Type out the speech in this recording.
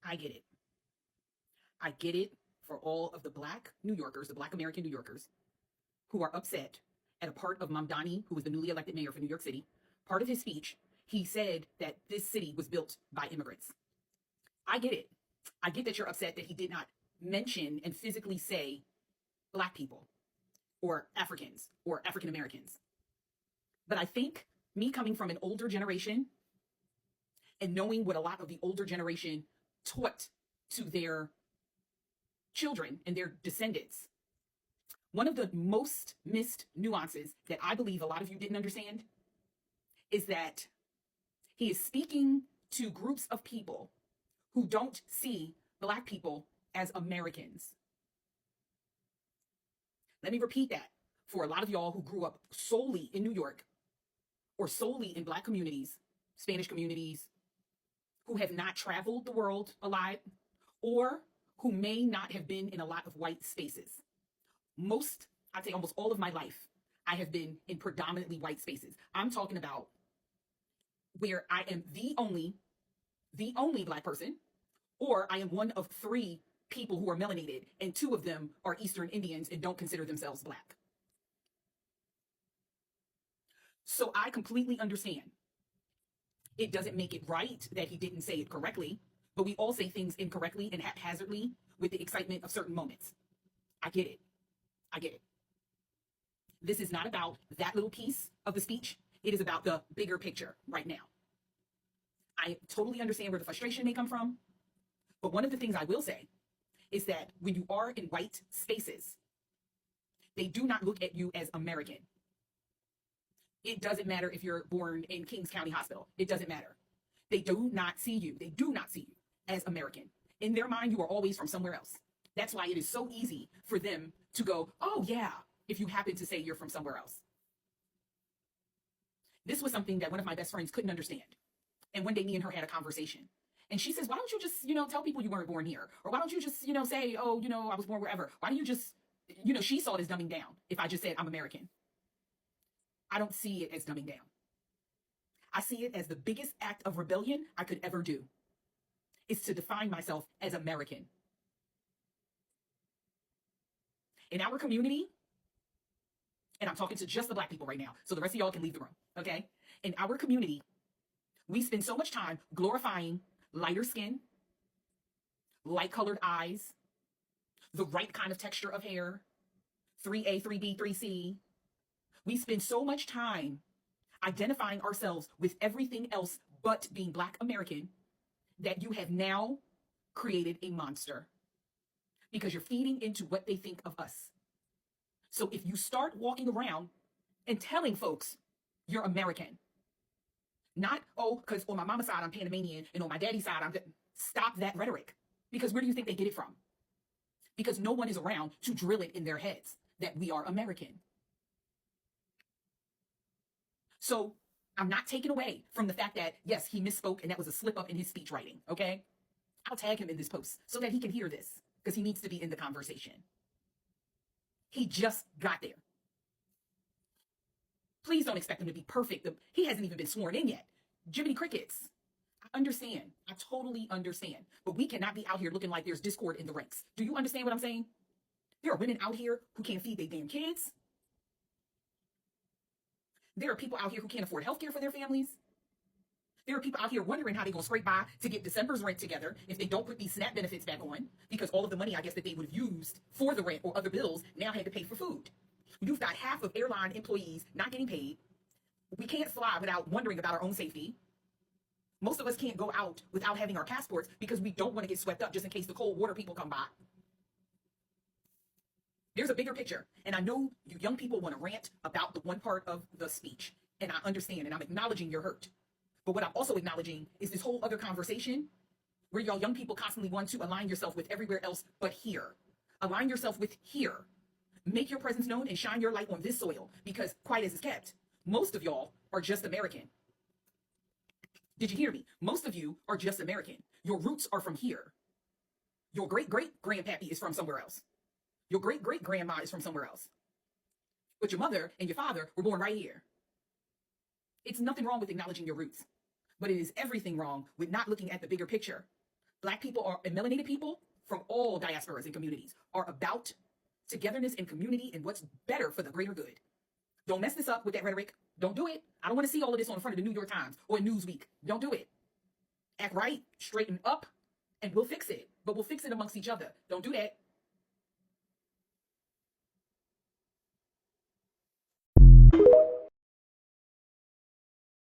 I get it. I get it for all of the Black New Yorkers, the Black American New Yorkers, who are upset at a part of Mamdani, who was the newly elected mayor for New York City. Part of his speech, he said that this city was built by immigrants. I get it. I get that you're upset that he did not mention and physically say Black people or Africans or African Americans. But I think me coming from an older generation and knowing what a lot of the older generation taught to their children and their descendants, one of the most missed nuances that I believe a lot of you didn't understand is that he is speaking to groups of people who don't see Black people as Americans. Let me repeat that for a lot of y'all who grew up solely in New York or solely in Black communities, Spanish communities, who have not traveled the world a lot, or who may not have been in a lot of white spaces. I'd say almost all of my life, I have been in predominantly white spaces. I'm talking about where I am the only Black person, or I am one of 3 people who are melanated, and 2 of them are Eastern Indians and don't consider themselves Black. So I completely understand. It doesn't make it right that he didn't say it correctly, but we all say things incorrectly and haphazardly with the excitement of certain moments. I get it. I get it. This is not about that little piece of the speech. It is about the bigger picture right now. I totally understand where the frustration may come from, but one of the things I will say is that when you are in white spaces, they do not look at you as American. It doesn't matter if you're born in Kings County Hospital. It doesn't matter. They do not see you. They do not see you as American. In their mind, you are always from somewhere else. That's why it is so easy for them to go, oh yeah, if you happen to say you're from somewhere else. This was something that one of my best friends couldn't understand. And one day me and her had a conversation. And she says, why don't you just, tell people you weren't born here? Or why don't you just, say, oh, I was born wherever. Why don't you just, she saw it as dumbing down if I just said I'm American. I don't see it as dumbing down. I see it as the biggest act of rebellion I could ever do, is to define myself as American. In our community, and I'm talking to just the Black people right now, so the rest of y'all can leave the room, okay? In our community, we spend so much time glorifying lighter skin, light-colored eyes, the right kind of texture of hair, 3A, 3B, 3C. We spend so much time identifying ourselves with everything else but being Black American that you have now created a monster because you're feeding into what they think of us. So if you start walking around and telling folks you're American, not, oh, because on my mama's side I'm Panamanian and on my daddy's side stop that rhetoric. Because where do you think they get it from? Because no one is around to drill it in their heads that we are American. So I'm not taken away from the fact that, yes, he misspoke and that was a slip up in his speech writing, okay? I'll tag him in this post so that he can hear this because he needs to be in the conversation. He just got there. Please don't expect him to be perfect. He hasn't even been sworn in yet. Jiminy Crickets. I understand. I totally understand. But we cannot be out here looking like there's discord in the ranks. Do you understand what I'm saying? There are women out here who can't feed their damn kids. There are people out here who can't afford health care for their families. There are people out here wondering how they're going to scrape by to get December's rent together if they don't put these SNAP benefits back on, because all of the money, I guess, that they would have used for the rent or other bills now had to pay for food. You've got half of airline employees not getting paid. We can't fly without wondering about our own safety. Most of us can't go out without having our passports because we don't want to get swept up just in case the cold water people come by. There's a bigger picture. And I know you young people want to rant about the one part of the speech. And I understand, and I'm acknowledging your hurt. But what I'm also acknowledging is this whole other conversation where y'all young people constantly want to align yourself with everywhere else but here. Align yourself with here. Make your presence known and shine your light on this soil, because quite as is kept, most of y'all are just American. Did you hear me? Most of you are just American. Your roots are from here. Your great-great-grandpappy is from somewhere else. Your great-great-grandma is from somewhere else. But your mother and your father were born right here. It's nothing wrong with acknowledging your roots, but it is everything wrong with not looking at the bigger picture. Black people and melanated people from all diasporas and communities are about togetherness and community and what's better for the greater good. Don't mess this up with that rhetoric. Don't do it. I don't want to see all of this on the front of the New York Times or Newsweek. Don't do it. Act right, straighten up, and we'll fix it. But we'll fix it amongst each other. Don't do that.